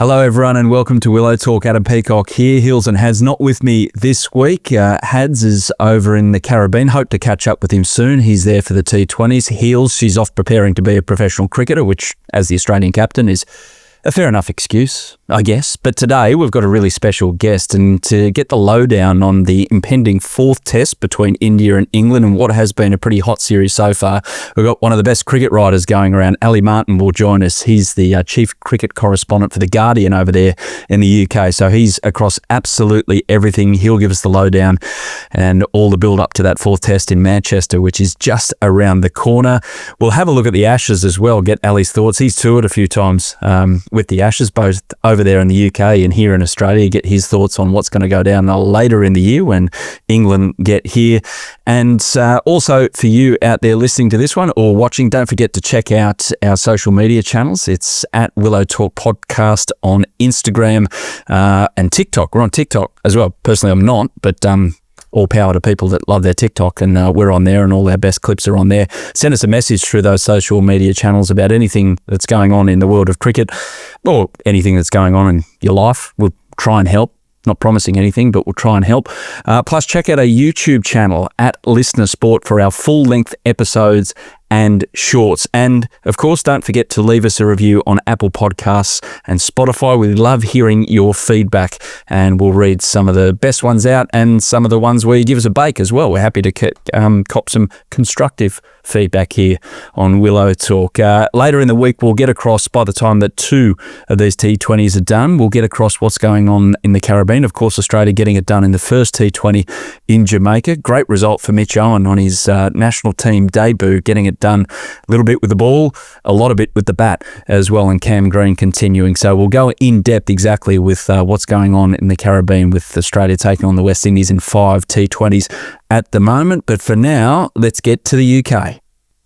Hello everyone and welcome to Willow Talk. Adam Peacock here. Heels and Hads not with me this week. Hads is over in the Caribbean. Hope to catch up with him soon. He's there for the T20s. Heels, she's off preparing to be a professional cricketer, which as the Australian captain is a fair enough excuse, I guess. But today we've got a really special guest, and to get the lowdown on the impending fourth test between India and England and what has been a pretty hot series so far, we've got one of the best cricket writers going around. Ali Martin will join us. He's the chief cricket correspondent for The Guardian over there in the UK. So he's across absolutely everything. He'll give us the lowdown and all the build up to that fourth test in Manchester, which is just around the corner. We'll have a look at the Ashes as well, get Ali's thoughts. He's toured a few times with the Ashes, both over there in the UK and here in Australia, get his thoughts on what's going to go down later in the year when England get here. And also for you out there listening to this one or watching, don't forget to check out our social media channels. It's at Willow Talk Podcast on Instagram and TikTok. We're on TikTok as well. Personally, I'm not, but all power to people that love their TikTok, and we're on there and all our best clips are on there. Send us a message through those social media channels about anything that's going on in the world of cricket or anything that's going on in your life. We'll try and help. Not promising anything, but we'll try and help. Plus, check out our YouTube channel at Listener Sport for our full-length episodes and shorts. And, of course, don't forget to leave us a review on Apple Podcasts and Spotify. We love hearing your feedback, and we'll read some of the best ones out and some of the ones where you give us a bake as well. We're happy to cop some constructive feedback here on Willow Talk. Later in the week, we'll get across, by the time that 2 of these T20s are done, we'll get across what's going on in the Caribbean. Of course, Australia getting it done in the first T20 in Jamaica. Great result for Mitch Owen on his national team debut, getting it done a little bit with the ball, a lot of it with the bat as well, and Cam Green continuing. So we'll go in depth exactly with what's going on in the Caribbean with Australia taking on the West Indies in 5 T20s at the moment. But for now, let's get to the UK.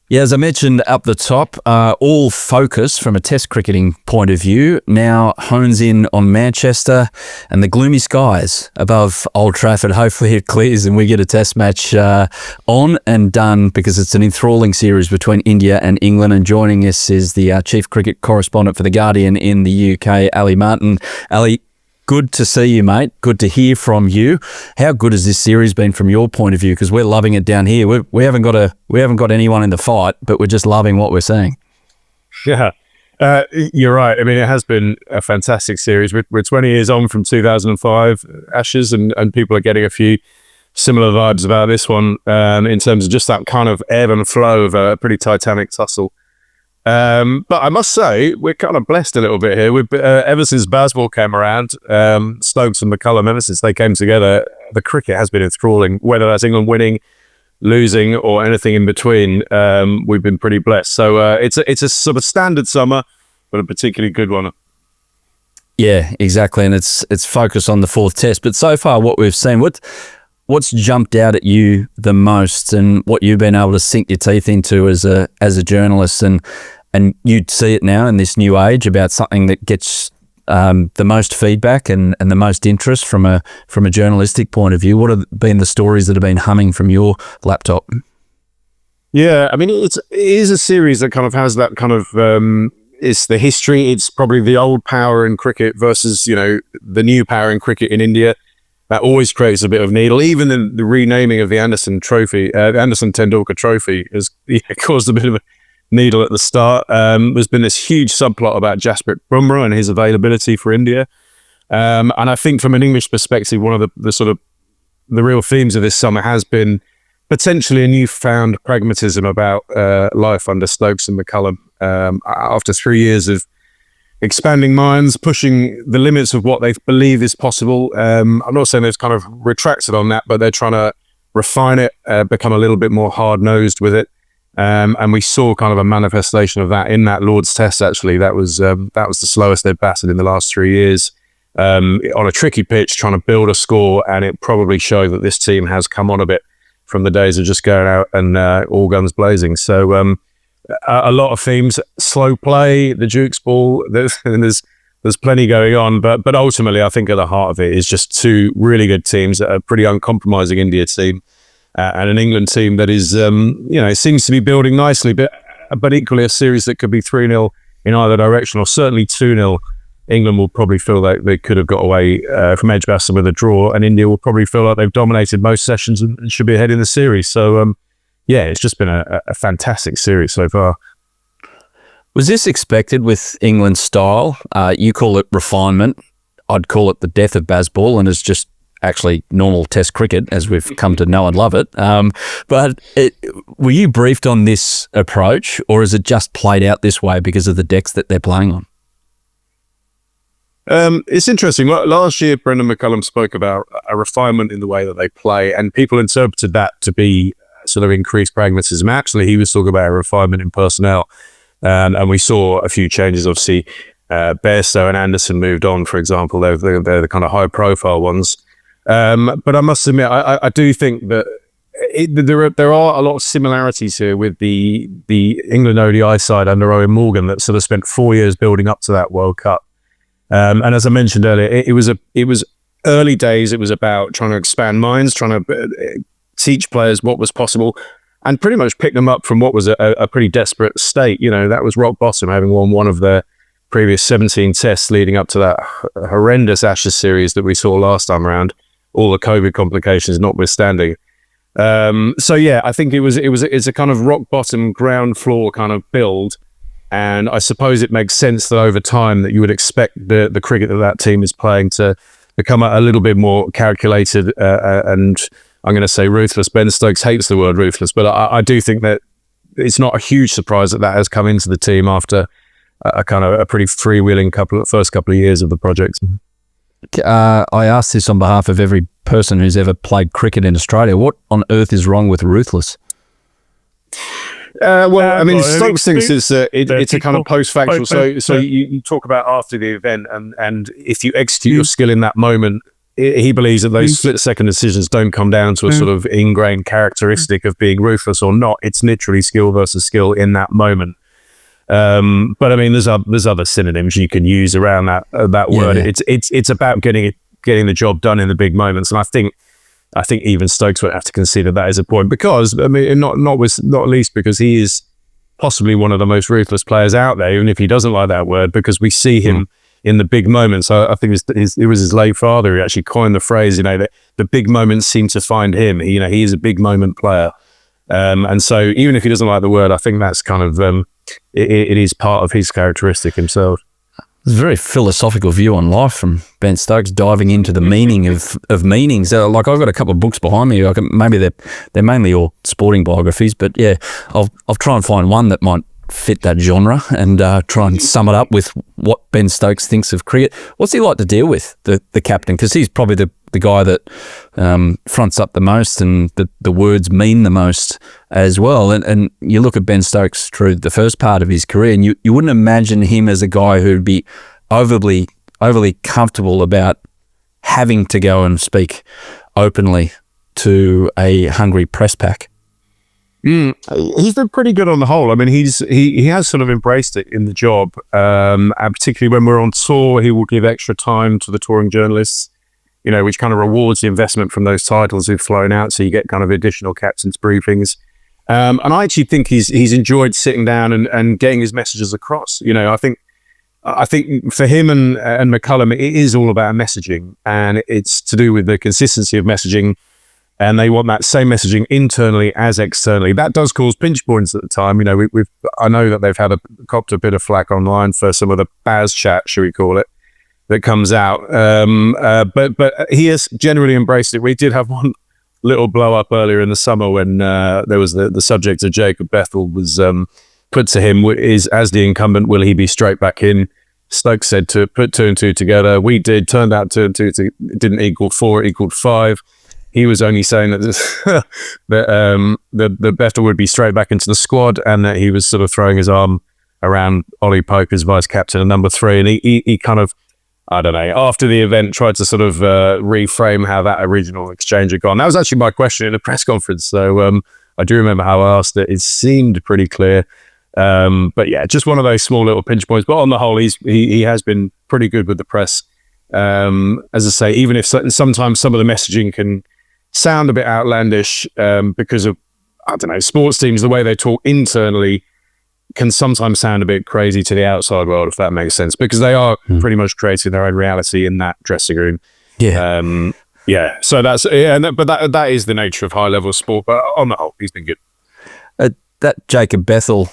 Yeah, as I mentioned up the top, all focus from a test cricketing point of view now hones in on Manchester and the gloomy skies above Old Trafford. Hopefully it clears and we get a test match on and done, because it's an enthralling series between India and England. And joining us is the chief cricket correspondent for The Guardian in the UK, Ali Martin. Ali, good to see you, mate. Good to hear from you. How good has this series been from your point of view? Because we're loving it down here. We haven't got anyone in the fight, but we're just loving what we're seeing. Yeah, you're right. I mean, it has been a fantastic series. We're 20 years on from 2005 Ashes, and people are getting a few similar vibes about this one in terms of just that kind of ebb and flow of a pretty titanic tussle. But I must say, we're kind of blessed a little bit here. We've ever since Bazball came around, Stokes and McCullum, ever since they came together, the cricket has been enthralling. Whether that's England winning, losing, or anything in between, we've been pretty blessed. So it's a sort of standard summer, but a particularly good one. Yeah, exactly, and it's focused on the fourth test. But so far, what we've seen, what's jumped out at you the most, and what you've been able to sink your teeth into as a journalist, and you'd see it now in this new age about something that gets the most feedback and the most interest from a journalistic point of view. What have been the stories that have been humming from your laptop? Yeah, I mean, it is a series that kind of has that kind of it's the history. It's probably the old power in cricket versus the new power in cricket in India. That always creates a bit of needle. Even the renaming of the Anderson Tendulkar Trophy has caused a bit of a needle at the start. There's been this huge subplot about Jasprit Bumrah and his availability for India. And I think from an English perspective, one of the sort of the real themes of this summer has been potentially a newfound pragmatism about life under Stokes and McCullum. After 3 years of expanding minds, pushing the limits of what they believe is possible. I'm not saying they've kind of retracted on that, but they're trying to refine it, become a little bit more hard-nosed with it. And we saw kind of a manifestation of that in that Lord's Test, actually. That was the slowest they've batted in the last 3 years on a tricky pitch, trying to build a score, and it probably showed that this team has come on a bit from the days of just going out and all guns blazing. So a lot of themes, slow play, the Duke's ball, there's plenty going on, but ultimately I think at the heart of it is just 2 really good teams, a pretty uncompromising India team and an England team that is, it seems to be building nicely, but equally a series that could be 3-0 in either direction, or certainly 2-0 England will probably feel like they could have got away from Edgbaston with a draw, and India will probably feel like they've dominated most sessions and should be ahead in the series. So, yeah, it's just been a fantastic series so far. Was this expected with England's style? You call it refinement. I'd call it the death of Bazball, and it's just actually normal Test cricket as we've come to know and love it. But were you briefed on this approach, or is it just played out this way because of the decks that they're playing on? It's interesting. Last year, Brendan McCullum spoke about a refinement in the way that they play, and people interpreted that to be sort of increased pragmatism. Actually, he was talking about a refinement in personnel, and we saw a few changes. Obviously, Bairstow and Anderson moved on, for example. They're the kind of high-profile ones. But I must admit, I do think that there are a lot of similarities here with the England ODI side under Owen Morgan that sort of spent 4 years building up to that World Cup. And as I mentioned earlier, it was early days. It was about trying to expand minds, trying to teach players what was possible, and pretty much pick them up from what was a pretty desperate state. You know, that was rock bottom, having won one of their previous 17 tests leading up to that horrendous Ashes series that we saw last time around, all the COVID complications notwithstanding. So yeah, I think it's a kind of rock bottom, ground floor kind of build. And I suppose it makes sense that over time that you would expect the cricket that team is playing to become a little bit more calculated and I'm going to say ruthless. Ben Stokes hates the word ruthless, but I do think that it's not a huge surprise that has come into the team after a kind of a pretty freewheeling first couple of years of the project. I ask this on behalf of every person who's ever played cricket in Australia. What on earth is wrong with ruthless? I mean, Stokes thinks it's a kind of post-factual. So you talk about after the event, and if you execute your skill in that moment, he believes that those split-second decisions don't come down to a sort of ingrained characteristic of being ruthless or not. It's literally skill versus skill in that moment. But I mean, there's other synonyms you can use around that word. Yeah. It's about getting the job done in the big moments, and I think even Stokes would have to consider that as a point, because I mean, not least because he is possibly one of the most ruthless players out there, even if he doesn't like that word, because we see him in the big moments. I think it was his late father who actually coined the phrase, that the big moments seem to find him. He is a big moment player. And so even if he doesn't like the word, I think that's kind of, it is part of his characteristic himself. It's a very philosophical view on life from Ben Stokes, diving into the meaning of meanings. Like, I've got a couple of books behind me. Maybe they're mainly all sporting biographies, but yeah, I'll try and find one that might fit that genre and try and sum it up with what Ben Stokes thinks of cricket. What's he like to deal with, the captain? Because he's probably the guy that fronts up the most, and the words mean the most as well. And you look at Ben Stokes through the first part of his career, and you wouldn't imagine him as a guy who'd be overly comfortable about having to go and speak openly to a hungry press pack. He's been pretty good on the whole. I mean, he has sort of embraced it in the job, and particularly when we're on tour, he will give extra time to the touring journalists, which kind of rewards the investment from those titles who've flown out. So you get kind of additional captain's briefings. And I actually think he's enjoyed sitting down and getting his messages across. I think for him and McCullum, it is all about messaging, and it's to do with the consistency of messaging. And they want that same messaging internally as externally. That does cause pinch points at the time. I know that they've copped a bit of flack online for some of the Baz chat, should we call it, that comes out. But he has generally embraced it. We did have one little blow up earlier in the summer when there was the subject of Jacob Bethell was put to him, is as the incumbent, will he be straight back in? Stokes said to put 2 and 2 together. We did. Turned out 2 and 2 didn't equal 4, it equaled 5. He was only saying that that Bethell would be straight back into the squad, and that he was sort of throwing his arm around Ollie Pope as vice captain and number 3. And he kind of, I don't know, after the event tried to sort of reframe how that original exchange had gone. That was actually my question in a press conference. So I do remember how I asked it. It seemed pretty clear. But yeah, just one of those small little pinch points. But on the whole, he has been pretty good with the press. As I say, even if sometimes some of the messaging can sound a bit outlandish because of, I don't know, sports teams, the way they talk internally, can sometimes sound a bit crazy to the outside world, if that makes sense, because they are pretty much creating their own reality in that dressing room. Yeah. So but that is the nature of high level sport. But on the whole, he's been good. That Jacob Bethell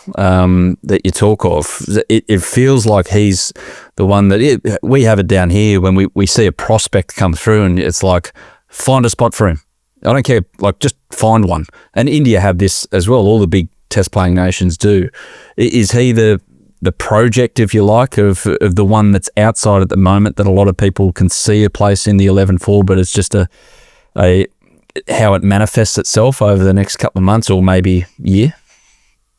that you talk of, it feels like he's the one that we have it down here when we see a prospect come through, and it's like, find a spot for him. I don't care, like, just find one. And India have this as well. All the big test playing nations do. Is he the project, if you like, of the one that's outside at the moment, that a lot of people can see a place in the 11 for, but it's just a how it manifests itself over the next couple of months or maybe year?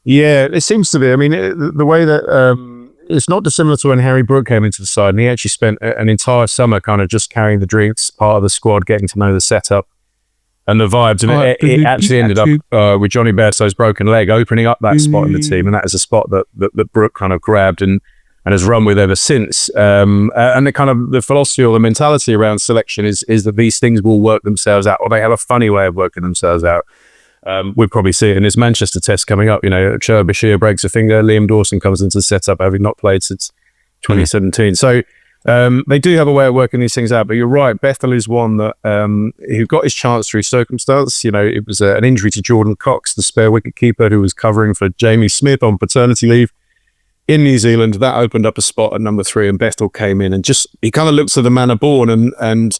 Yeah, it seems to be. I mean, the way that it's not dissimilar to when Harry Brook came into the side, and he actually spent an entire summer kind of just carrying the drinks, part of the squad, getting to know the setup and the vibes. And it actually ended up with Johnny Bairstow's broken leg opening up that spot in the team, and that is a spot that Brook kind of grabbed and has run with ever since. And the kind of the philosophy or the mentality around selection is that these things will work themselves out, or they have a funny way of working themselves out. We'd probably see it in this Manchester test coming up. You know, Cher Bashir breaks a finger, Liam Dawson comes into the setup having not played since 2017. So they do have a way of working these things out. But you're right, Bethell is one that who got his chance through circumstance. You know, it was an injury to Jordan Cox, the spare wicket keeper who was covering for Jamie Smith on paternity leave in New Zealand. That opened up a spot at number 3, and Bethell came in and he kind of looks at the manner born and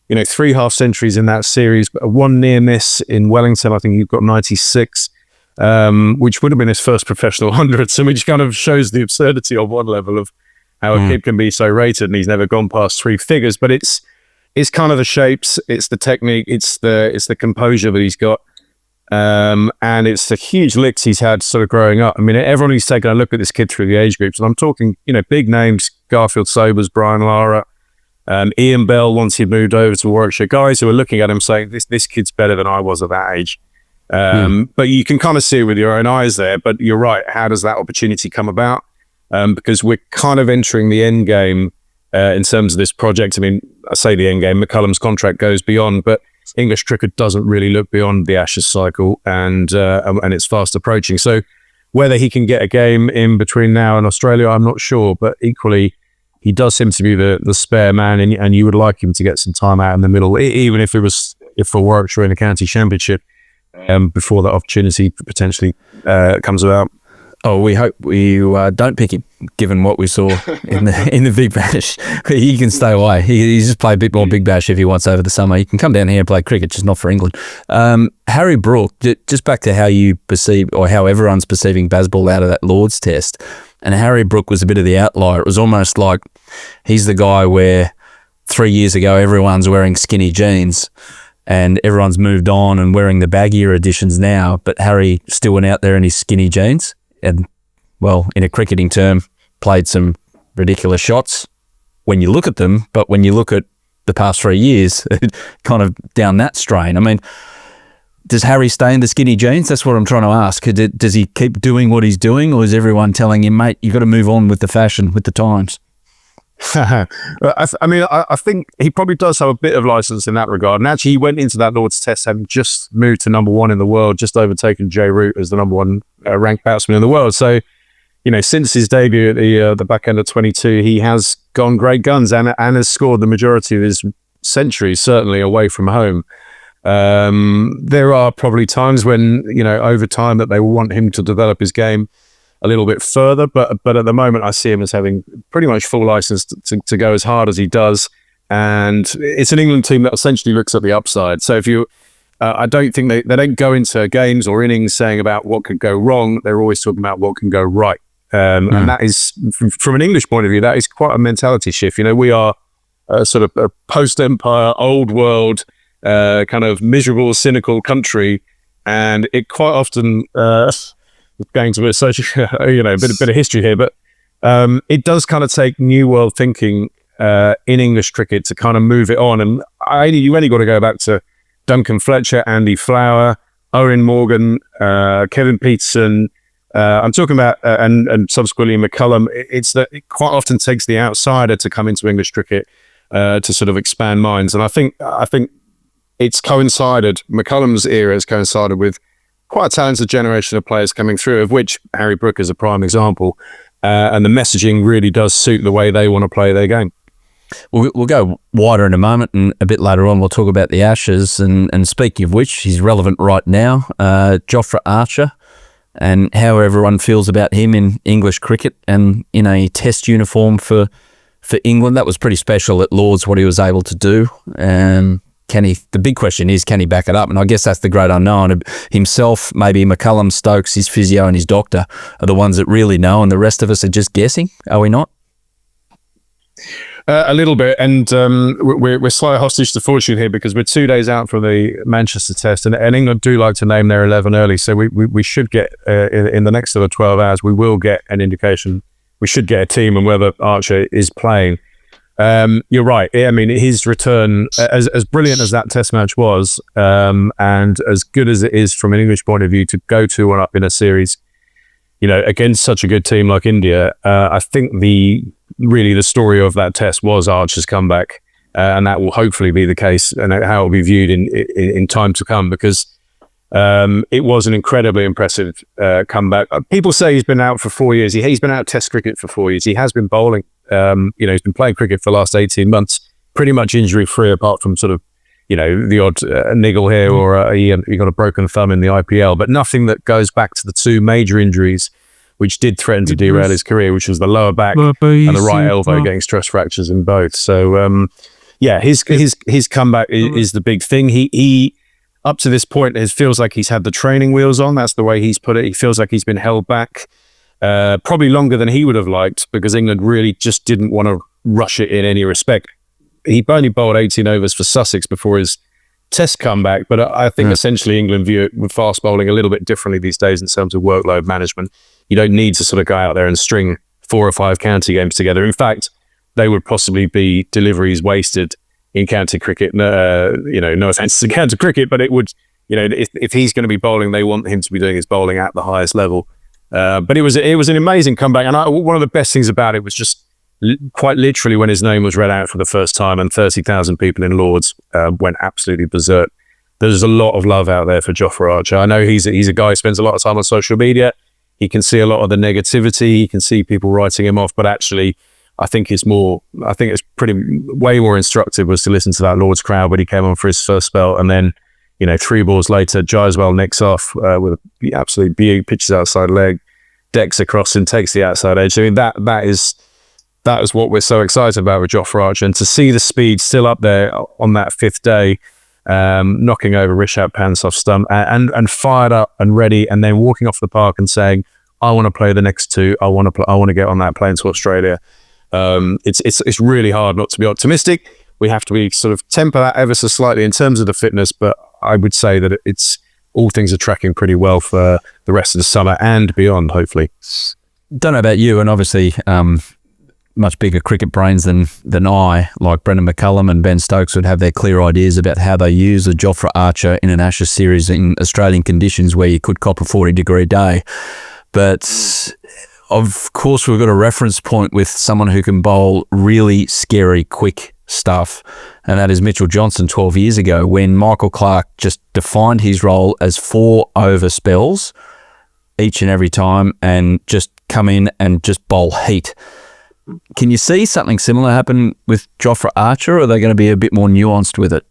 you know, 3 half centuries in that series, but 1 near miss in Wellington. I think he got 96, which would have been his first professional 100. So which kind of shows the absurdity on one level of how a kid can be so rated, and he's never gone past 3 figures. But it's kind of the shapes, it's the technique, it's the composure that he's got, and it's the huge licks he's had sort of growing up. I mean, everyone who's taken a look at this kid through the age groups, and I'm talking, you know, big names: Garfield Sobers, Brian Lara. Ian Bell, once he'd moved over to Warwickshire, guys who are looking at him saying, this kid's better than I was at that age. But you can kind of see it with your own eyes there. But you're right, how does that opportunity come about? Because we're kind of entering the end game in terms of this project. I mean, I say the end game, McCullum's contract goes beyond, but English cricket doesn't really look beyond the Ashes cycle, and it's fast approaching. So whether he can get a game in between now and Australia, I'm not sure. But equally, he does seem to be the spare man, and you would like him to get some time out in the middle, even if for Warwickshire in the county championship, before that opportunity potentially comes about. Oh, we hope you don't pick him, given what we saw in the Big Bash. He can stay away. He's just play a bit more Big Bash if he wants over the summer. He can come down here and play cricket, just not for England. Harry Brook, just back to how you perceive, or how everyone's perceiving Bazball out of that Lord's Test. And Harry Brook was a bit of the outlier. It was almost like he's the guy where 3 years ago everyone's wearing skinny jeans and everyone's moved on and wearing the baggier editions now, but Harry still went out there in his skinny jeans and, well, in a cricketing term, played some ridiculous shots when you look at them, but when you look at the past 3 years, kind of down that strain. I mean, does Harry stay in the skinny jeans? That's what I'm trying to ask. Does he keep doing what he's doing, or is everyone telling him, mate, you've got to move on with the fashion, with the times? I think he probably does have a bit of license in that regard. And actually, he went into that Lord's Test having just moved to number 1 in the world, just overtaken Jay Root as the number 1 ranked batsman in the world. So, you know, since his debut at the back end of 22, he has gone great guns and has scored the majority of his centuries, certainly away from home. There are probably times when, you know, over time that they will want him to develop his game a little bit further, but at the moment I see him as having pretty much full license to go as hard as he does. And it's an England team that essentially looks at the upside. So if you, I don't think they don't go into games or innings saying about what could go wrong. They're always talking about what can go right. And that is, from an English point of view, that is quite a mentality shift. You know, we are sort of a post-empire, old world, kind of miserable, cynical country, and it quite often, going to a bit of history here, but it does kind of take new world thinking in English cricket to kind of move it on. And you only got to go back to Duncan Fletcher, Andy Flower, Owen Morgan, Kevin Peterson. I'm talking about, and subsequently McCullum. It's that it quite often takes the outsider to come into English cricket to sort of expand minds. And I think it's coincided, McCullum's era has coincided with quite a talented generation of players coming through, of which Harry Brook is a prime example. And the messaging really does suit the way they want to play their game. We'll go wider in a moment, and a bit later on we'll talk about the Ashes. And speaking of which, he's relevant right now, Jofra Archer, and how everyone feels about him in English cricket and in a test uniform for England. That was pretty special at Lord's, what he was able to do. The big question is, can he back it up? And I guess that's the great unknown. Himself, maybe McCullum, Stokes, his physio and his doctor are the ones that really know, and the rest of us are just guessing, are we not? A little bit, and we're slightly hostage to fortune here because we're 2 days out from the Manchester Test, and England do like to name their 11 early, so we should get, in the next sort of 12 hours, we will get an indication. We should get a team and whether Archer is playing. You're right. I mean, his return, as brilliant as that Test match was, and as good as it is from an English point of view to go 2-1 up in a series, against such a good team like India, I think the story of that Test was Archer's comeback, and that will hopefully be the case, and how it will be viewed in time to come, because it was an incredibly impressive comeback. People say he's been out for 4 years. He's been out of Test cricket for 4 years. He has been bowling. He's been playing cricket for the last 18 months, pretty much injury-free, apart from sort of, the odd niggle here, or he got a broken thumb in the IPL, but nothing that goes back to the two major injuries which did threaten to derail his career, which was the lower back and the right elbow, getting stress fractures in both. So, his comeback is the big thing. He up to this point, it feels like he's had the training wheels on. That's the way he's put it. He feels like he's been held back probably longer than he would have liked, because England really just didn't want to rush it in any respect. He only bowled 18 overs for Sussex before his Test comeback, but I think essentially England view it with fast bowling a little bit differently these days in terms of workload management. You don't need to sort of go out there and string 4 or 5 county games together. In fact, they would possibly be deliveries wasted in county cricket. No offense to county cricket, but it would, if he's going to be bowling, they want him to be doing his bowling at the highest level. But it was an amazing comeback, and one of the best things about it was just quite literally when his name was read out for the first time and 30,000 people in Lord's went absolutely berserk. There's a lot of love out there for Jofra Archer. I know he's a guy who spends a lot of time on social media. He can see a lot of the negativity. He can see people writing him off, but actually, I think it's way more instructive was to listen to that Lord's crowd when he came on for his first spell, and then 3 balls later, Jaiswal nicks off with the absolute beauty, pitches outside leg, decks across and takes the outside edge. I mean, that is what we're so excited about with Jofra Archer, and to see the speed still up there on that 5th day, knocking over Rishabh Pant's off stump and fired up and ready, and then walking off the park and saying, "I want to play the next 2. I want to get on that plane to Australia." It's really hard not to be optimistic. We have to be sort of temper that ever so slightly in terms of the fitness, but I would say that all things are tracking pretty well for the rest of the summer and beyond, hopefully. Don't know about you, and obviously much bigger cricket brains than I, like Brendan McCullum and Ben Stokes, would have their clear ideas about how they use a Jofra Archer in an Ashes series in Australian conditions where you could cop a 40-degree day. But of course, we've got a reference point with someone who can bowl really scary, quick stuff, and that is Mitchell Johnson 12 years ago, when Michael Clarke just defined his role as 4 over spells each and every time and just come in and just bowl heat. Can you see something similar happen with Jofra Archer, or are they going to be a bit more nuanced with it?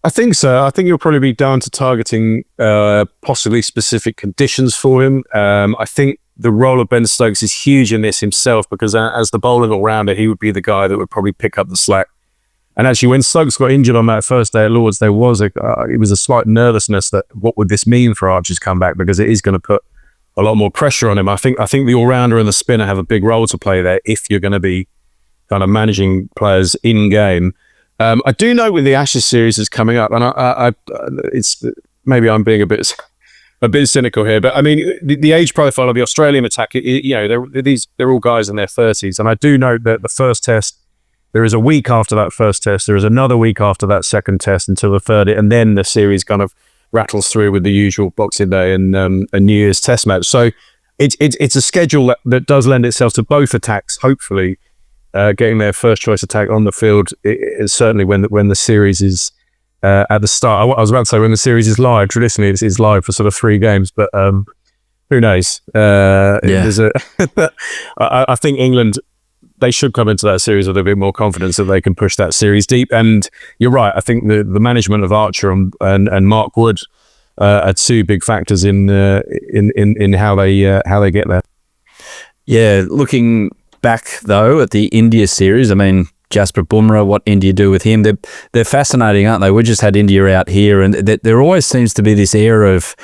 I think so. I think you'll probably be down to targeting possibly specific conditions for him. I think the role of Ben Stokes is huge in this himself, because as the bowling all-rounder, he would be the guy that would probably pick up the slack. And actually, when Stokes got injured on that first day at Lord's, there was it was a slight nervousness that what would this mean for Archer's comeback, because it is going to put a lot more pressure on him. I think the all-rounder and the spinner have a big role to play there if you're going to be kind of managing players in-game. I do know with the Ashes series is coming up, and it's maybe I'm being a bit cynical here, but I mean the age profile of the Australian attack, they're all guys in their 30s, and I do know that the first Test, there is a week after that first Test, there is another week after that second Test until the third, and then the series kind of rattles through with the usual Boxing Day and New Year's Test match. So it's a schedule that does lend itself to both attacks, hopefully getting their first choice attack on the field, certainly when the series is at the start. I was about to say when the series is live. Traditionally, it's live for sort of 3 games, but who knows? There's I think England, they should come into that series with a bit more confidence that they can push that series deep. And you're right. I think the management of Archer and Mark Wood are 2 big factors in how they get there. Yeah, looking back though at the India series, I mean, Jasprit Bumrah, what India do with him, they're fascinating, aren't they? We just had India out here, and there always seems to be this air of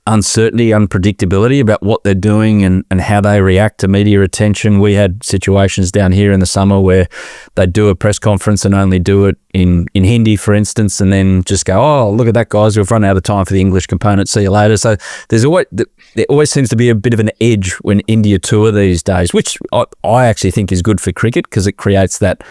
uncertainty, unpredictability about what they're doing and how they react to media attention. We had situations down here in the summer where they'd do a press conference and only do it in Hindi, for instance, and then just go, oh, look at that, guys, we've run out of time for the English component, see you later. So there always seems to be a bit of an edge when India tour these days, which I actually think is good for cricket because it creates that,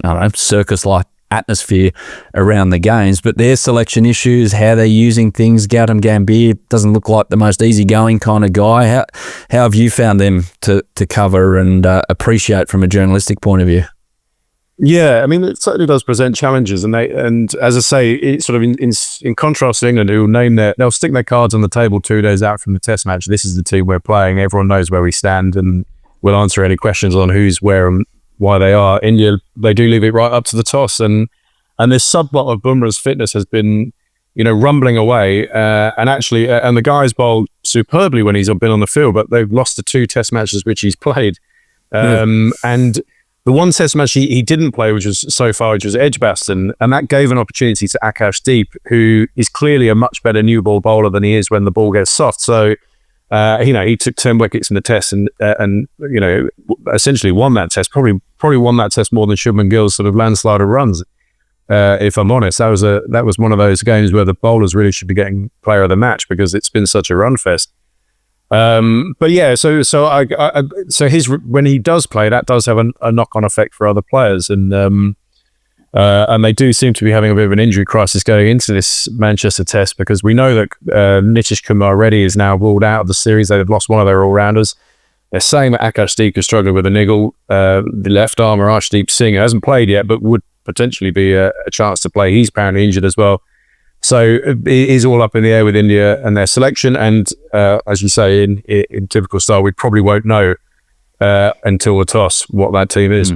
I don't know, circus-like atmosphere around the games. But their selection issues, how they're using things, Gautam Gambhir doesn't look like the most easygoing kind of guy. How have you found them to cover and appreciate from a journalistic point of view? Yeah, I mean, it certainly does present challenges, and as I say, it's sort of in contrast to England, they'll stick their cards on the table 2 days out from the Test match. This is the team we're playing. Everyone knows where we stand, and we'll answer any questions on who's where and why they are. India, they do leave it right up to the toss, and this subplot of Bumrah's fitness has been, rumbling away, and the guy's bowled superbly when he's been on the field, but they've lost the 2 Test matches which he's played, and the one Test match he didn't play, which was Edgbaston, and that gave an opportunity to Akashdeep, who is clearly a much better new ball bowler than he is when the ball gets soft. So, he took 10 wickets in the Test and essentially won that Test. Probably won that Test more than Shubman Gill's sort of landslide of runs. If I'm honest, that was one of those games where the bowlers really should be getting player of the match because it's been such a run fest. But yeah, so his, when he does play, that does have a knock-on effect for other players, and they do seem to be having a bit of an injury crisis going into this Manchester Test, because we know that Nitish Kumar Reddy is now ruled out of the series. They've lost one of their all-rounders. They're saying that Akashdeep is struggling with a niggle. The left armer Arshdeep Singh hasn't played yet, but would potentially be a chance to play. He's apparently injured as well. So it is all up in the air with India and their selection. And as you say, in typical style, we probably won't know until the toss what that team is.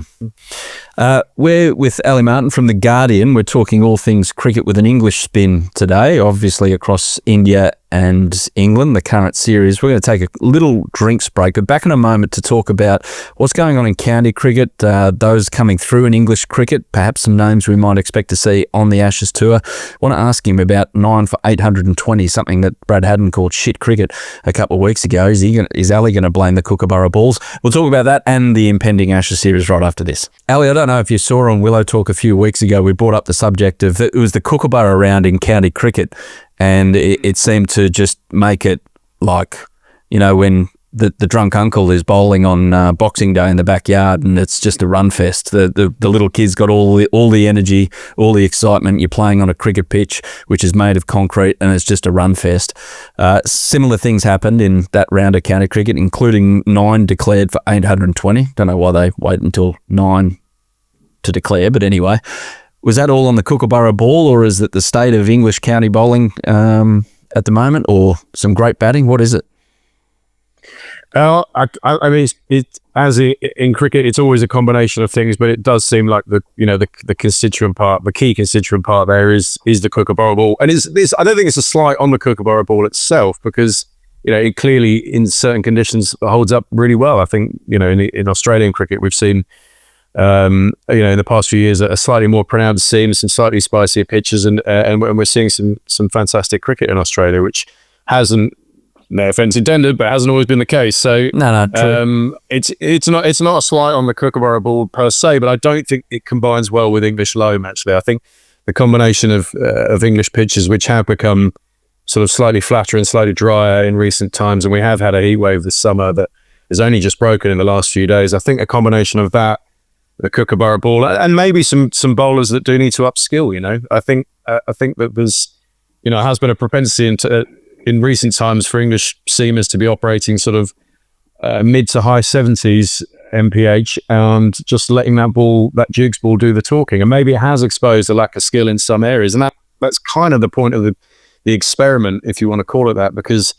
We're with Ali Martin from The Guardian. We're talking all things cricket with an English spin today, obviously across India and England, the current series. We're going to take a little drinks break, but back in a moment to talk about what's going on in county cricket, those coming through in English cricket, perhaps some names we might expect to see on the Ashes tour. I want to ask him about 9 for 820, something that Brad Haddon called shit cricket a couple of weeks ago. Is Ali going to blame the Kookaburra balls? We'll talk about that and the impending Ashes series right after this. Ali, I don't know if you saw on Willow Talk a few weeks ago, we brought up the subject of it was the Kookaburra round in county cricket, and it seemed to just make it like, when the drunk uncle is bowling on Boxing Day in the backyard, and it's just a run fest. The little kids got all the energy, all the excitement. You're playing on a cricket pitch, which is made of concrete, and it's just a run fest. Similar things happened in that round of county cricket, including 9 declared for 820. Don't know why they wait until 9 to declare, but anyway. Was that all on the Kookaburra ball, or is it the state of English county bowling at the moment, or some great batting? What is it? I mean, in cricket, it's always a combination of things, but it does seem like the constituent part, the key constituent part there is the Kookaburra ball, and I don't think it's a slight on the Kookaburra ball itself, because it clearly in certain conditions holds up really well. I think in Australian cricket we've seen. In the past few years, a slightly more pronounced seams, some slightly spicier pitches, and we're seeing some fantastic cricket in Australia, which hasn't, no offense intended, but hasn't always been the case. So no, true. It's not a slight on the Kookaburra ball per se, but I don't think it combines well with English loam. Actually, I think the combination of English pitches, which have become sort of slightly flatter and slightly drier in recent times, and we have had a heat wave this summer that has only just broken in the last few days. I think a combination of that, the Kookaburra ball, and maybe some bowlers that do need to upskill. I think that there's has been a propensity in recent times for English seamers to be operating sort of mid to high 70s mph, and just letting that Dukes ball do the talking, and maybe it has exposed a lack of skill in some areas, and that that's kind of the point of the experiment, if you want to call it that, because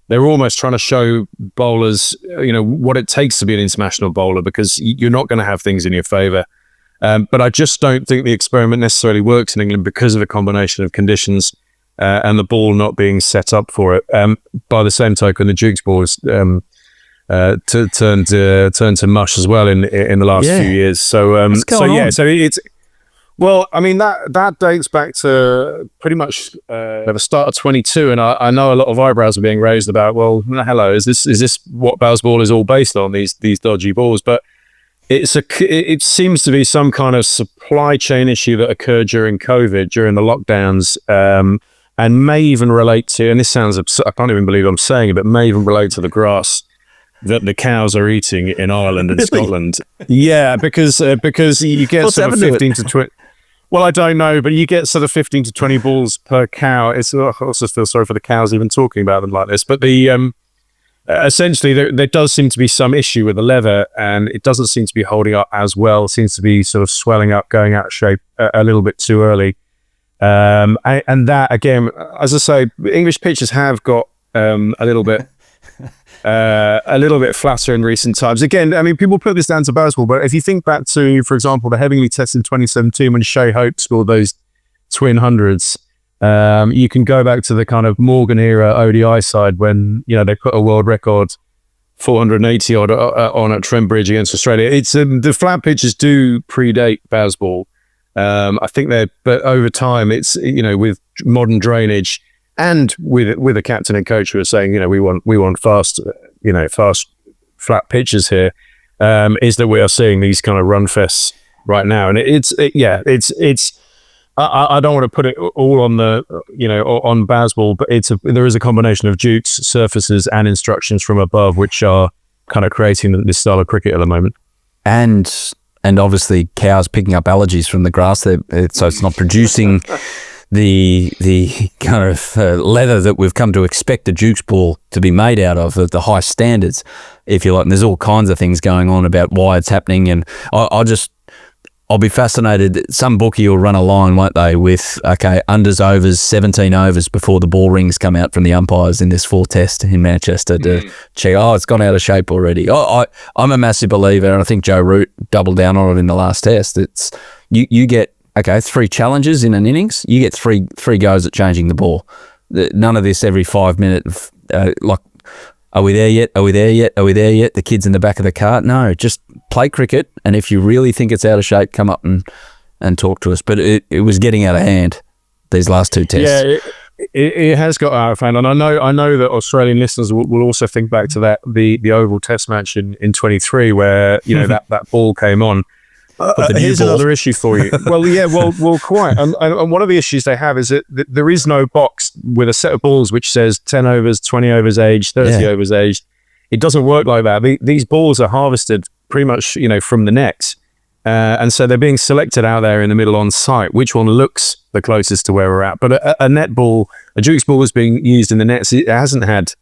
they're almost trying to show bowlers, what it takes to be an international bowler, because you're not going to have things in your favour. But I just don't think the experiment necessarily works in England because of a combination of conditions and the ball not being set up for it. By the same token, the Duke's ball has turned to mush as well in the last few years. So it's. Well, I mean, that dates back to pretty much the start of 22, and I know a lot of eyebrows are being raised about, well, hello, is this what Bazball is all based on, these dodgy balls? But it seems to be some kind of supply chain issue that occurred during COVID, during the lockdowns, and may even relate to, and this sounds I can't even believe I'm saying it, but may even relate to the grass that the cows are eating in Ireland and Scotland. Yeah, because you get sort of 15 to 20. Well, I don't know, but you get sort of 15 to 20 balls per cow. I also feel sorry for the cows even talking about them like this. But essentially, there does seem to be some issue with the leather, and it doesn't seem to be holding up as well. It seems to be sort of swelling up, going out of shape a little bit too early. And that, again, as I say, English pitchers have got a little bit flatter in recent times. Again, I mean, people put this down to Bazball, but if you think back to, for example, the Headingley Test in 2017 when Shea Hope scored those twin hundreds, you can go back to the kind of Morgan era ODI side when they put a world record 480 odd on at Trent Bridge against Australia. It's the flat pitches do predate Bazball. I think but over time, it's with modern drainage. And with a captain and coach who are saying, we want fast flat pitches here, is that we are seeing these kind of run fests right now, and it's I don't want to put it all on on Bazball, but there is a combination of Dukes, surfaces, and instructions from above, which are kind of creating this style of cricket at the moment. And obviously cows picking up allergies from the grass, so it's not producing the kind of leather that we've come to expect a Duke's ball to be made out of, the high standards, if you like. And there's all kinds of things going on about why it's happening. And I'll be fascinated. Some bookie will run a line, won't they, with, unders, overs, 17 overs before the ball rings come out from the umpires in this full test in Manchester to check, it's gone out of shape already. I'm a massive believer, and I think Joe Root doubled down on it in the last test. It's you get 3 challenges in an innings, you get three goes at changing the ball. None of this every 5 minutes, are we there yet? Are we there yet? Are we there yet? The kid's in the back of the car. No, just play cricket, and if you really think it's out of shape, come up and talk to us. But it was getting out of hand, these last 2 tests. Yeah, it has got out of hand, and I know that Australian listeners will also think back to the Oval Test match in 23 where that ball came on. Here's another issue for you. Well, quite. And one of the issues they have is that there is no box with a set of balls which says 10 overs, 20 overs aged, 30 overs aged. It doesn't work like that. These balls are harvested pretty much, from the nets. And so they're being selected out there in the middle on site, which one looks the closest to where we're at. But a net ball, a Duke's ball is being used in the nets. It hasn't had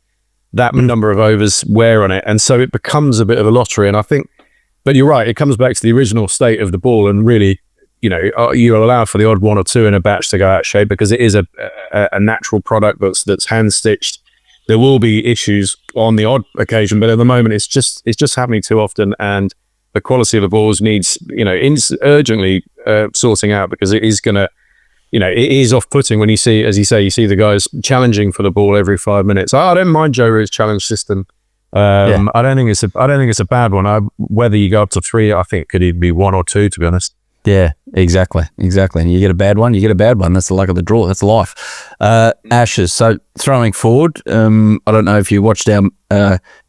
that number of overs wear on it. And so it becomes a bit of a lottery. And I think, but you're right, it comes back to the original state of the ball, and really, you allow for the odd 1 or 2 in a batch to go out of shape because it is a natural product that's hand stitched. There will be issues on the odd occasion, but at the moment it's just happening too often, and the quality of the balls needs urgently sorting out, because it is gonna, it is off-putting when you see, as you say, the guys challenging for the ball every 5 minutes. I don't mind Joe Root's challenge system. I don't think it's a bad one. Whether you go up to 3, I think it could even be 1 or 2, to be honest. Yeah, exactly. And you get a bad one, That's the luck of the draw. That's life. Ashes. So throwing forward, I don't know if you watched our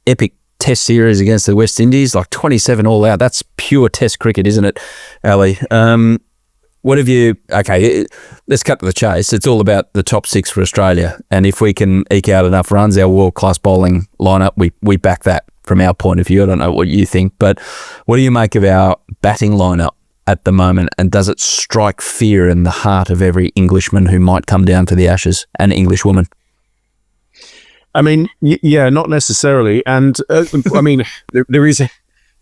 epic test series against the West Indies, like 27 all out. That's pure test cricket, isn't it, Ali? What have you... Okay, let's cut to the chase. It's all about the top 6 for Australia. And if we can eke out enough runs, our world-class bowling lineup, we back that from our point of view. I don't know what you think, but what do you make of our batting lineup at the moment? And does it strike fear in the heart of every Englishman who might come down to the Ashes, and English woman? I mean, not necessarily. And I mean, there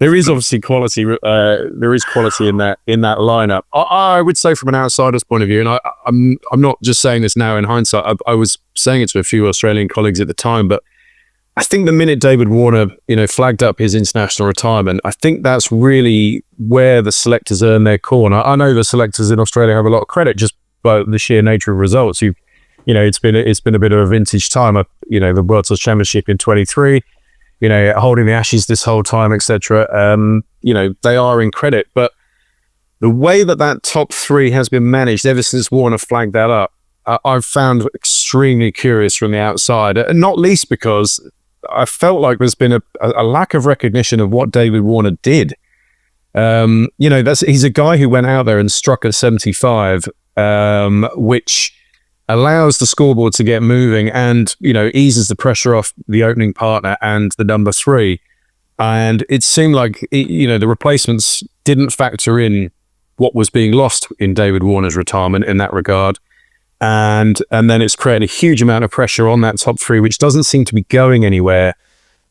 there is obviously quality. There is quality in that lineup. I would say from an outsider's point of view, and I'm not just saying this now in hindsight. I was saying it to a few Australian colleagues at the time, but I think the minute David Warner, flagged up his international retirement, I think that's really where the selectors earn their corn. I know the selectors in Australia have a lot of credit just by the sheer nature of results. It's been a bit of a vintage time. The World Tour Championship in 23. Holding the Ashes this whole time, etc. They are in credit, but the way that top three has been managed ever since Warner flagged that up, I've found extremely curious from the outside, and not least because I felt like there's been a lack of recognition of what David Warner did. He's a guy who went out there and struck a 75, which allows the scoreboard to get moving and, eases the pressure off the opening partner and the number three. And it seemed like, the replacements didn't factor in what was being lost in David Warner's retirement in that regard. And then it's created a huge amount of pressure on that top three, which doesn't seem to be going anywhere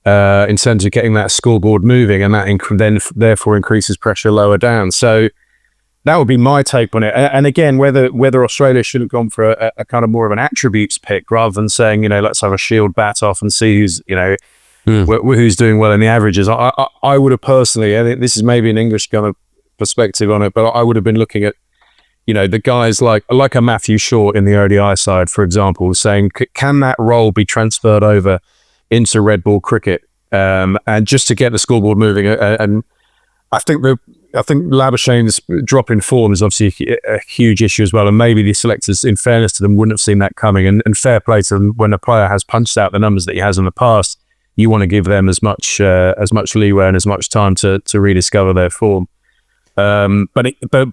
in terms of getting that scoreboard moving. And that then therefore increases pressure lower down. So that would be my take on it. And again, whether Australia should have gone for a kind of more of an attributes pick rather than saying, let's have a shield bat off and see who's doing well in the averages. I would have personally, I think this is maybe an English kind of perspective on it, but I would have been looking at, the guys like a Matthew Short in the ODI side, for example, saying, can that role be transferred over into red ball cricket? And just to get the scoreboard moving. And I think Labuschagne's drop in form is obviously a huge issue as well, and maybe the selectors, in fairness to them, wouldn't have seen that coming. And fair play to them, when a player has punched out the numbers that he has in the past, you want to give them as much leeway and as much time to rediscover their form. But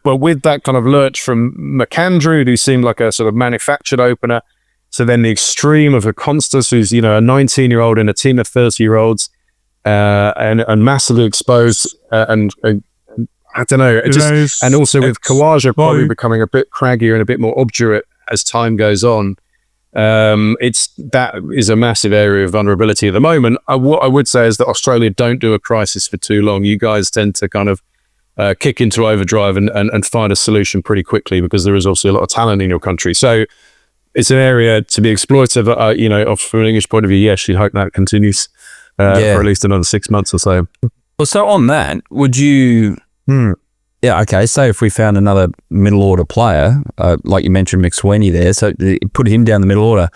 with that kind of lurch from McAndrew, who seemed like a sort of manufactured opener, so then the extreme of a Constas, who's a 19-year-old in a team of 30-year-olds, and massively exposed, and I don't know, and also with Khawaja probably becoming a bit craggier and a bit more obdurate as time goes on. That is a massive area of vulnerability at the moment. What I would say is that Australia don't do a crisis for too long. You guys tend to kind of kick into overdrive and find a solution pretty quickly, because there is also a lot of talent in your country. So it's an area to be exploited. From an English point of view, yes, you hope that continues for at least another 6 months or so. Well, so on that, would you... Yeah, okay, say if we found another middle order player, like you mentioned McSweeney there, so put him down the middle order,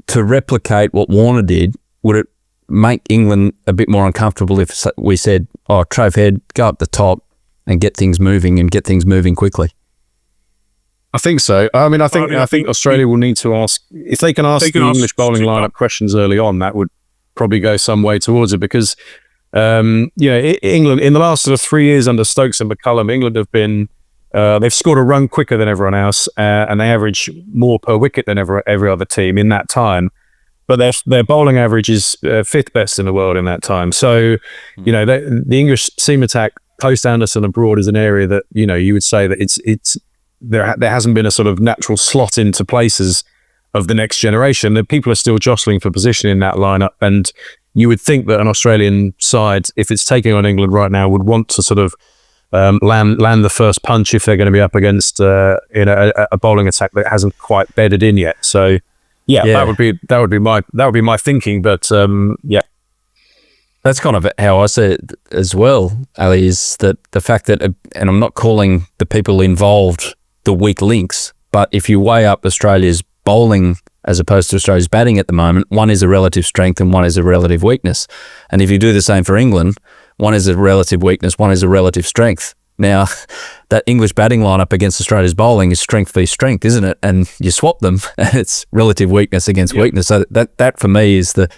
to replicate what Warner did, would it make England a bit more uncomfortable if we said, Trav Head, go up the top and get things moving quickly? I think so. I think Australia will need to ask, if they can ask the English bowling lineup questions early on, that would probably go some way towards it, because England in the last sort of 3 years under Stokes and McCullum, England have been they've scored a run quicker than everyone else, and they average more per wicket than every other team in that time. But their bowling average is fifth best in the world in that time. So the English seam attack post Anderson abroad is an area that you would say that it's there hasn't been a sort of natural slot into places of the next generation. That people are still jostling for position in that lineup, and you would think that an Australian side, if it's taking on England right now, would want to sort of land the first punch if they're going to be up against a bowling attack that hasn't quite bedded in yet. So, that would be my thinking. But that's kind of how I see it as well, Ali. Is that the fact that, and I'm not calling the people involved the weak links, but if you weigh up Australia's bowling as opposed to Australia's batting at the moment, one is a relative strength and one is a relative weakness. And if you do the same for England, one is a relative weakness, one is a relative strength. Now, that English batting lineup against Australia's bowling is strength v strength, isn't it? And you swap them, and it's relative weakness against weakness. So that for me is the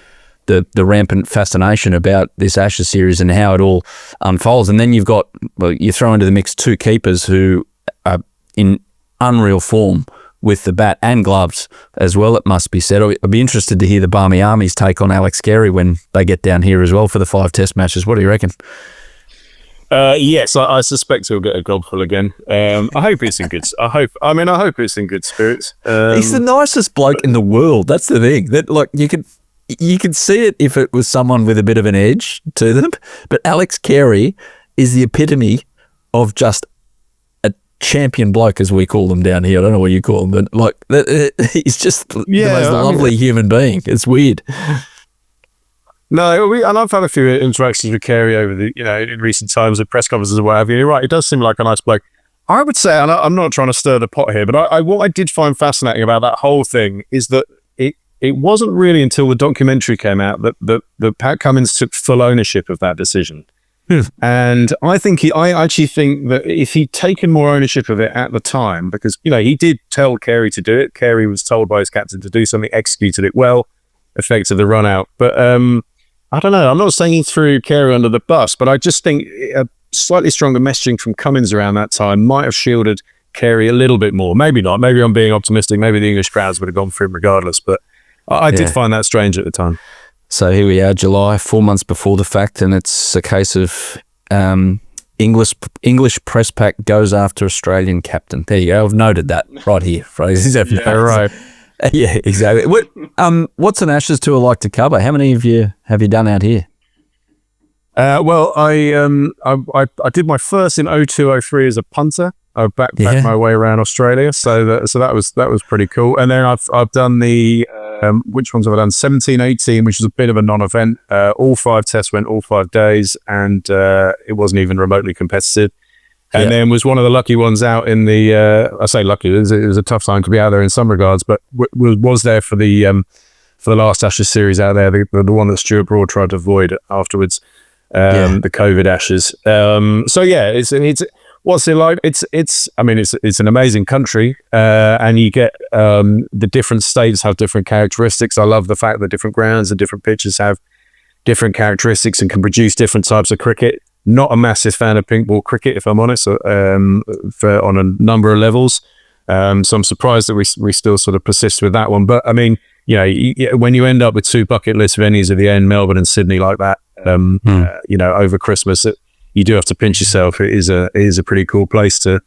rampant fascination about this Ashes series and how it all unfolds. And then you throw into the mix two keepers who are in unreal form with the bat and gloves as well, it must be said. I'd be interested to hear the Barmy Army's take on Alex Carey when they get down here as well for the 5 test matches. What do you reckon? Yes, I suspect he'll get a gobful again. I hope it's in good. I hope it's in good spirits. He's the nicest bloke in the world. That's the thing. That you could you could see it if it was someone with a bit of an edge to them. But Alex Carey is the epitome of just a champion bloke, as we call them down here. I don't know what you call them, but like he's just the most lovely human being. It's weird. No, and I've had a few interactions with Carey over the, in recent times at press conferences and what have you. You're right, he does seem like a nice bloke. I would say, and I'm not trying to stir the pot here, but what I did find fascinating about that whole thing is that it wasn't really until the documentary came out that Pat Cummins took full ownership of that decision. And I actually think that if he'd taken more ownership of it at the time, because, he did tell Carey to do it. Carey was told by his captain to do something, executed it well, effected the run out. But I don't know. I'm not saying he threw Carey under the bus, but I just think a slightly stronger messaging from Cummins around that time might have shielded Carey a little bit more. Maybe not. Maybe I'm being optimistic. Maybe the English crowds would have gone for him regardless. But I did find that strange at the time. So here we are, July, 4 months before the fact, and it's a case of English press pack goes after Australian captain. There you go. I've noted that right here, Fraser. Yeah, right. Yeah, exactly. What's an Ashes tour like to cover? How many of you have you done out here? Well, I did my first in 02-03 as a punter. I backed my way around Australia, so that was pretty cool. And then I've done the which ones have I done? 17-18, which was a bit of a non-event. All 5 tests went all 5 days, and it wasn't even remotely competitive. And then was one of the lucky ones out in the. I say lucky; it was a tough time to be out there in some regards, but was there for the last Ashes series out there, the one that Stuart Broad tried to avoid afterwards, the COVID Ashes. So yeah, it's what's it like? It's an amazing country, and you get the different states have different characteristics. I love the fact that different grounds and different pitches have different characteristics and can produce different types of cricket. Not a massive fan of pink ball cricket, if I'm honest, on a number of levels. So I'm surprised that we still sort of persist with that one. But I mean, when you end up with 2 bucket list venues at the end, Melbourne and Sydney, like that, over Christmas, you do have to pinch yourself. It is a pretty cool place to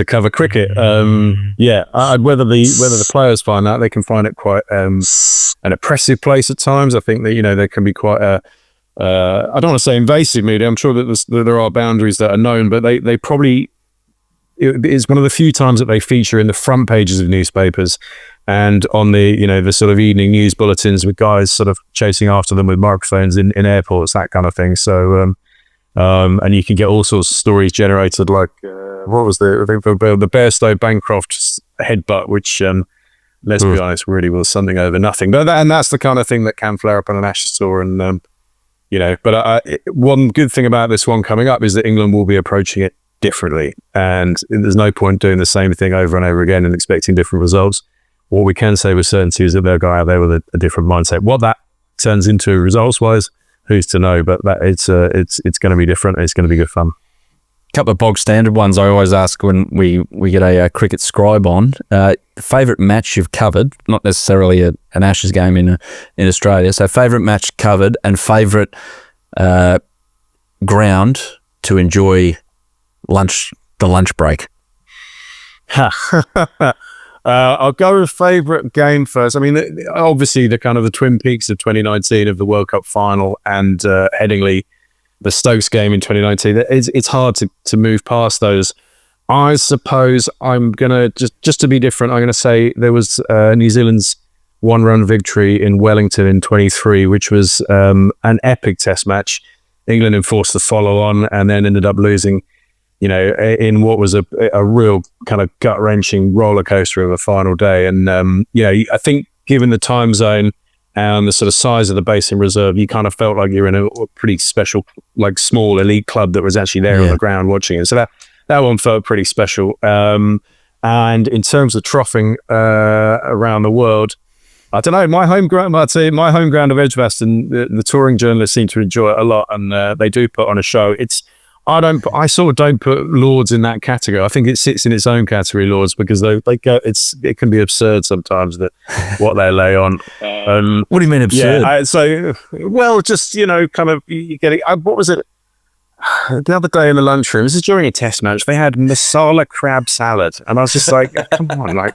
cover cricket. Whether the players find that, they can find it quite an oppressive place at times. I think that there can be quite a I don't want to say invasive media. I'm sure that there are boundaries that are known, but they probably, it's one of the few times that they feature in the front pages of newspapers and on the the sort of evening news bulletins with guys sort of chasing after them with microphones in airports, that kind of thing. So and you can get all sorts of stories generated, like what was the Bairstow Bancroft headbutt, which let's be honest, really was something over nothing. But that's the kind of thing that can flare up on an Ashes tour. And but one good thing about this one coming up is that England will be approaching it differently, and there's no point doing the same thing over and over again and expecting different results. What we can say with certainty is that they'll go out there with a different mindset. What that turns into results-wise, who's to know? But that it's going to be different. It's going to be good fun. Couple of bog standard ones I always ask when we get a cricket scribe on. Favourite match you've covered, not necessarily an Ashes game in Australia. So favourite match covered and favourite ground to enjoy the lunch break. I'll go with favourite game first. I mean, obviously the kind of the twin peaks of 2019 of the World Cup final and Headingley, the Stokes game in 2019. It's hard to move past those. I suppose I'm going to, just to be different, I'm going to say there was New Zealand's 1-run victory in Wellington in 23, which was an epic test match. England enforced the follow on and then ended up losing, in what was a real kind of gut-wrenching roller coaster of a final day. And, I think given the time zone and the sort of size of the Basin Reserve, you kind of felt like you're in a pretty special, like small elite club that was actually there on the ground watching it. So that one felt pretty special. And in terms of troughing around the world, I don't know, my home ground of Edgbaston, the touring journalists seem to enjoy it a lot, and they do put on a show. I sort of don't put Lords in that category. I think it sits in its own category, Lords, because it can be absurd sometimes that what they lay on. What do you mean absurd? Kind of you get it. What was it? The other day in the lunchroom, this is during a test match, they had masala crab salad, and I was just like, come on, like,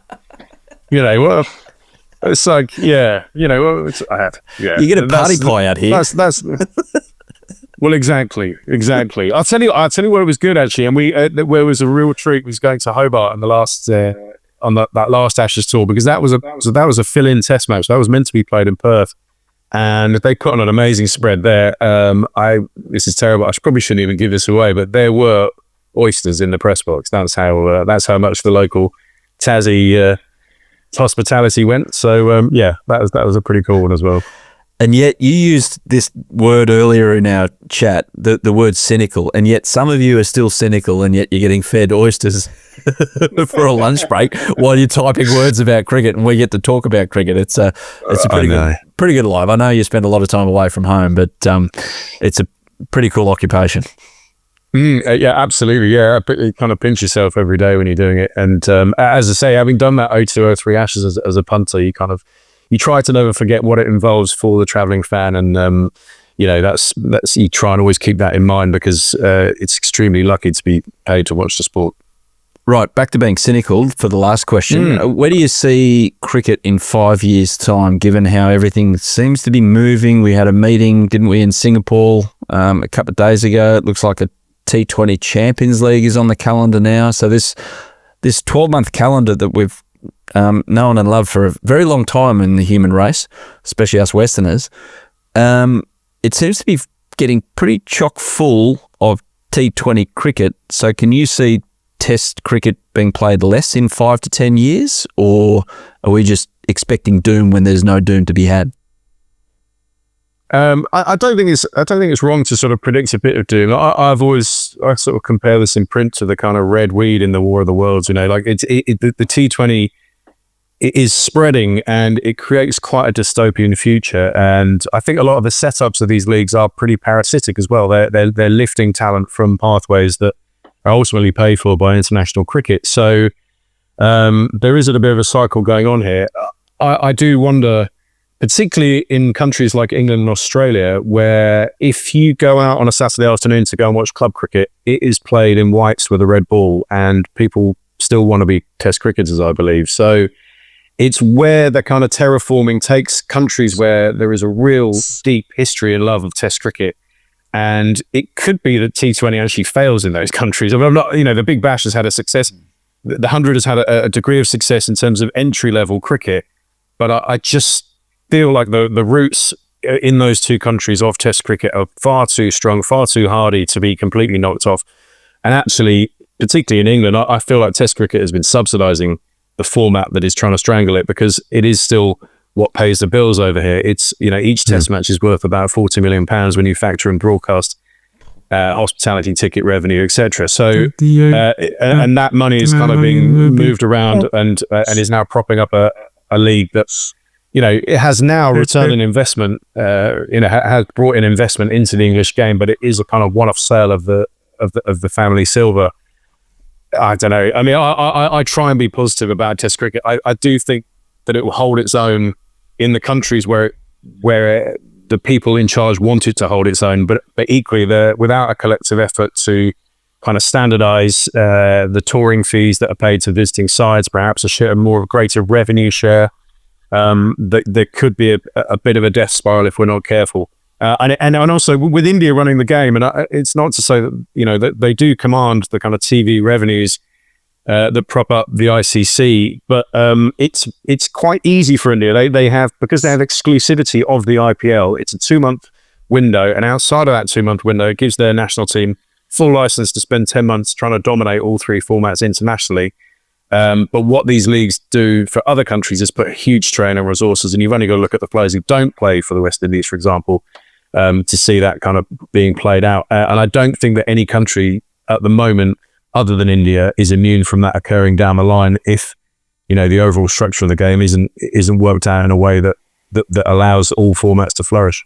what? It's like, yeah, you know, I have, yeah. You get a party pie out here. That's well, exactly. I'll tell you where it was good actually, and where it was a real treat was going to Hobart on the last on that last Ashes tour, because that was a fill-in test match that was meant to be played in Perth, and they put on an amazing spread there. This is terrible. I probably shouldn't even give this away, but there were oysters in the press box. That's how much the local Tassie hospitality went. So yeah, that was a pretty cool one as well. And yet you used this word earlier in our chat, the word cynical, and yet some of you are still cynical, and yet you're getting fed oysters for a lunch break while you're typing words about cricket, and we get to talk about cricket. It's a pretty good life. I know you spend a lot of time away from home, but it's a pretty cool occupation. Yeah, absolutely. Yeah, you kind of pinch yourself every day when you're doing it. And as I say, having done that 02-03 Ashes as a punter, you try to never forget what it involves for the travelling fan, and you know that's you try and always keep that in mind, because it's extremely lucky to be paid to watch the sport. Right, back to being cynical for the last question. Where do you see cricket in 5 years' time, given how everything seems to be moving? We had a meeting, didn't we, in Singapore a couple of days ago. It looks like a T20 Champions League is on the calendar now. So this 12-month calendar that we've known and loved for a very long time in the human race, especially us Westerners, it seems to be getting pretty chock full of T20 cricket. So can you see Test cricket being played less in 5 to 10 years, or are we just expecting doom when there's no doom to be had? I don't think it's wrong to sort of predict a bit of doom. I sort of compare this in print to the kind of red weed in the War of the Worlds. You know, like the T20 is spreading, and it creates quite a dystopian future. And I think a lot of the setups of these leagues are pretty parasitic as well. They're lifting talent from pathways that are ultimately paid for by international cricket. So there is a bit of a cycle going on here. I do wonder, particularly in countries like England and Australia, where if you go out on a Saturday afternoon to go and watch club cricket, it is played in whites with a red ball, and people still want to be Test cricketers, I believe. So it's where the kind of terraforming takes countries where there is a real deep history and love of Test cricket. And it could be that T20 actually fails in those countries. I mean, I'm not, you know, the Big Bash has had a success. The 100 has had a degree of success in terms of entry-level cricket. But I just feel like the roots in those two countries of Test cricket are far too strong, far too hardy to be completely knocked off. And actually, particularly in England, I feel like Test cricket has been subsidising the format that is trying to strangle it, because it is still what pays the bills over here. It's, you know, each Test match is worth about £40 million when you factor in broadcast, hospitality ticket revenue, etc. So, and that money is kind of being moved around and is now propping up a league that's, you know, it has now returned an investment, has brought in investment into the English game, but it is a kind of one-off sale of the family silver. I don't know. I mean, I try and be positive about Test cricket. I do think that it will hold its own in the countries where the people in charge want it to hold its own, but equally, without a collective effort to kind of standardise the touring fees that are paid to visiting sides, perhaps a more of a greater revenue share, there could be a bit of a death spiral if we're not careful. And also with India running the game, and it's not to say that, you know, that they do command the kind of TV revenues that prop up the ICC, but it's quite easy for India. They have, because they have exclusivity of the IPL, it's a 2-month window, and outside of that 2-month window, it gives their national team full license to spend 10 months trying to dominate all three formats internationally. But what these leagues do for other countries is put a huge strain on resources, and you've only got to look at the players who don't play for the West Indies, for example, to see that kind of being played out. And I don't think that any country at the moment, other than India, is immune from that occurring down the line if, you know, the overall structure of the game isn't worked out in a way that allows all formats to flourish.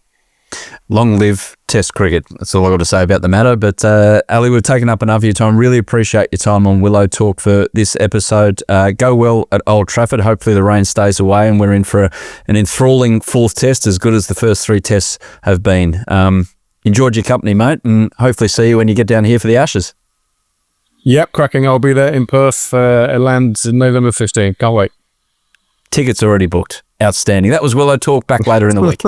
Long live Test cricket. That's all I've got to say about the matter. But Ali, we've taken up enough of your time. Really appreciate your time on Willow Talk for this episode. Go well at Old Trafford. Hopefully the rain stays away and we're in for an enthralling fourth test, as good as the first 3 tests have been. Enjoyed your company, mate, and hopefully see you when you get down here for the Ashes. Yep, cracking. I'll be there in Perth. It lands November 15th. Can't wait. Tickets already booked. Outstanding. That was Willow Talk, back later in the week.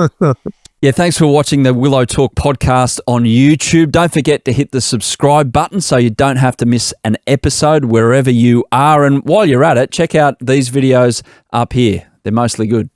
Yeah, thanks for watching the Willow Talk podcast on YouTube. Don't forget to hit the subscribe button so you don't have to miss an episode wherever you are. And while you're at it, check out these videos up here. They're mostly good.